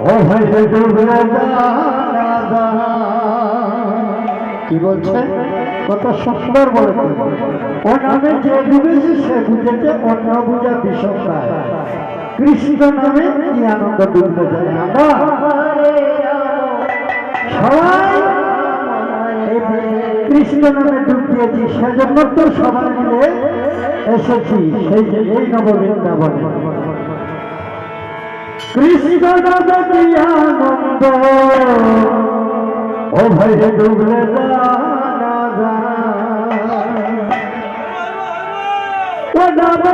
ও ভাই কি বলছে কত সুন্দর বলেছে ও নামে যে ডুবেছে সে বুঝেছে অন্য বুঝা বিষয় কৃষ্ণ নামে কি আনন্দ ডুবতে যায় আমরা সবাই কৃষ্ণ নামে ডুব দিয়েছি সেজন্য তো সবাই মিলে এসেছি সেই এই নববৃন্দাবনে কৃষ্ণ নামে কি আনন্দ ও ভাই ডুবলে ও নামে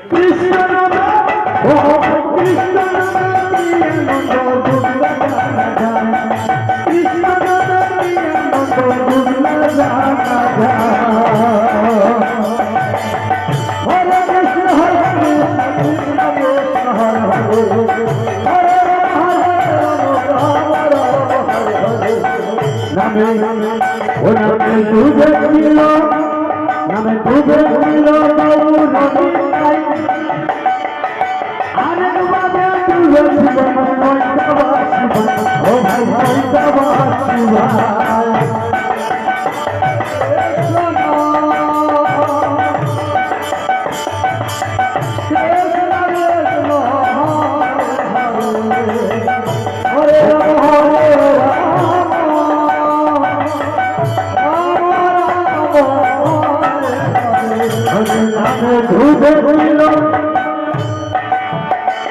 কৃষ্ণ নামে কৃষ্ণ নামে হরি হরি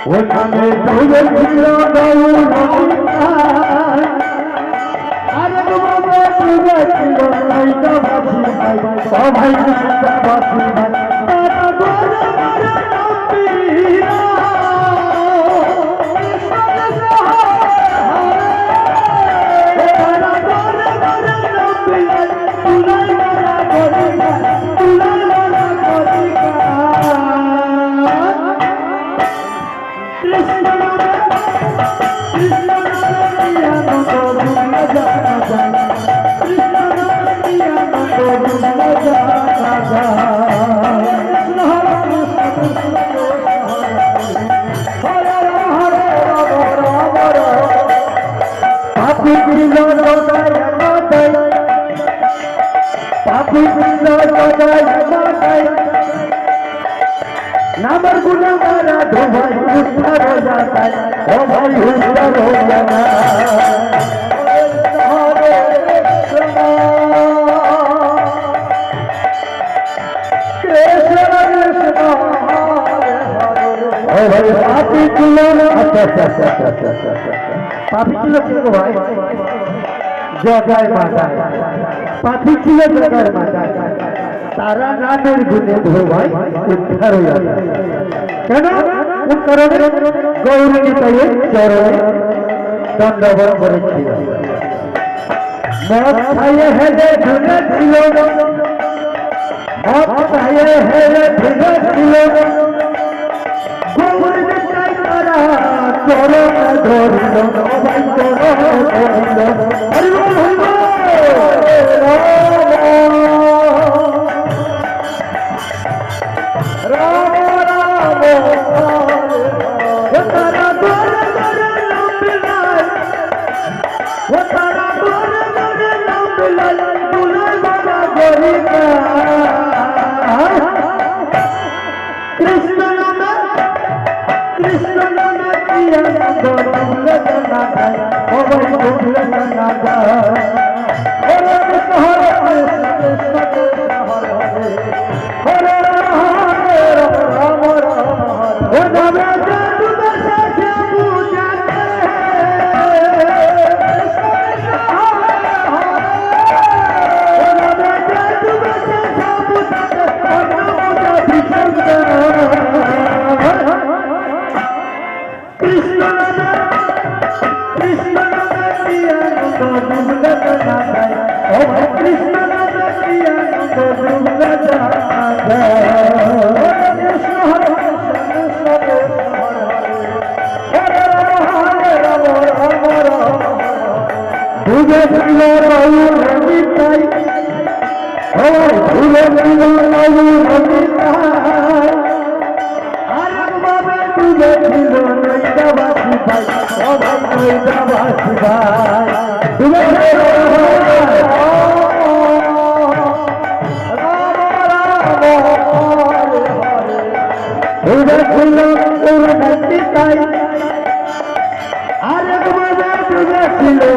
ওখানে ডুবে ছিল ডুবে ছিল সবাই नामर गुना मारा दो भाई उद्धार हो जाता है ओ भाई उद्धार हो जाना ओ भाई पापी किलो अच्छा पापी किलो क्यों भाई जगाए माता पापी किलो जगाए माता तारा नामेर गुणे धो भाई उद्धार हो जाता কেন কোন কারণে গৌরী নিতাই চরণে দণ্ডবত করেছিল মত খাইয়ে হেলে ধুলে ছিল মত খাইয়ে হেলে ধুলে ছিল গৌরী নিতাই তারা চরণে ধরিল ভাই চরণে ধরিল হরি বল হরি বল कृष्ण কৃষ্ণ নামে কি আনন্দ ডুবলে যায় হরে কৃষ্ণ হরে কৃষ্ণ কৃষ্ণ কৃষ্ণ হরে হরে রাম রাম রাম ডুবে ছিল রঘুর নিতাই ডুবে ছিল রঘুর নিতাই আর বাবা ডুবে ছিল নৈদাবাসী ভাই সবাই নৈদাবাসী ভাই ডুবে ছিল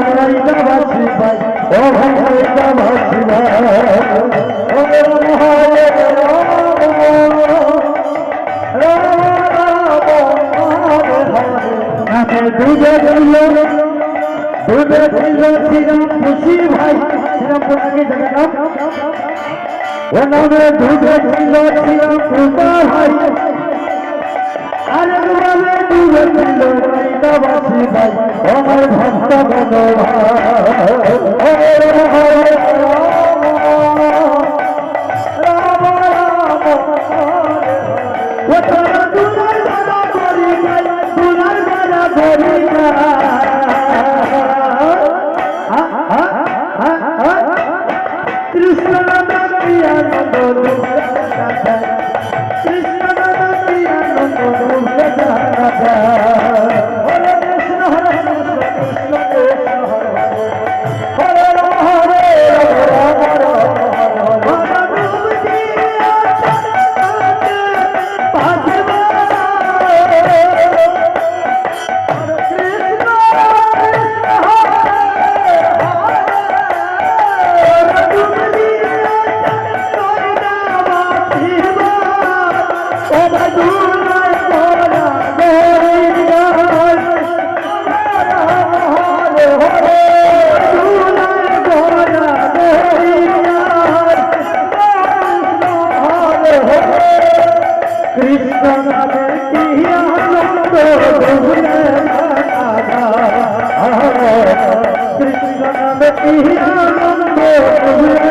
নৈদাবাসী ভাই ও ভাই নৈদাবাসী ভাই হরে রাম হরে রাম ডুবে ছিল শ্রীরাম খুশি ভাই শ্রীরামপুর আগে জায়গা নাম ও নামে ডুবে ছিল শ্রীরাম কৃপা ভাই আরেক ভাবে ডুবে ছিল নৈদাবাসী ভাই আমার ভক্ত গণ ভাই হরে রাম রাম ও তারা দুলার বাড়া করি গাই দুলার বাড়া করি কৃষ্ণ নামে কি আনন্দ ডুবলে যায় কৃষ্ণ নামে কি আনন্দ ডুবলে যায় হরে কৃষ্ণ কৃষ্ণ কৃষ্ণ হরে হরে রাম হরে রাম রাম হরে ডুবতি পাছে কৃষ্ণ নামে কি আনন্দ ডুবলে কৃষ্ণ নামে কি আনন্দ ডুবলে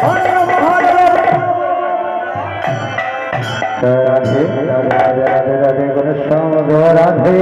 হরে হরে হরে রাধে রাধে রাধে রাধে রাধে গণেশ রাধে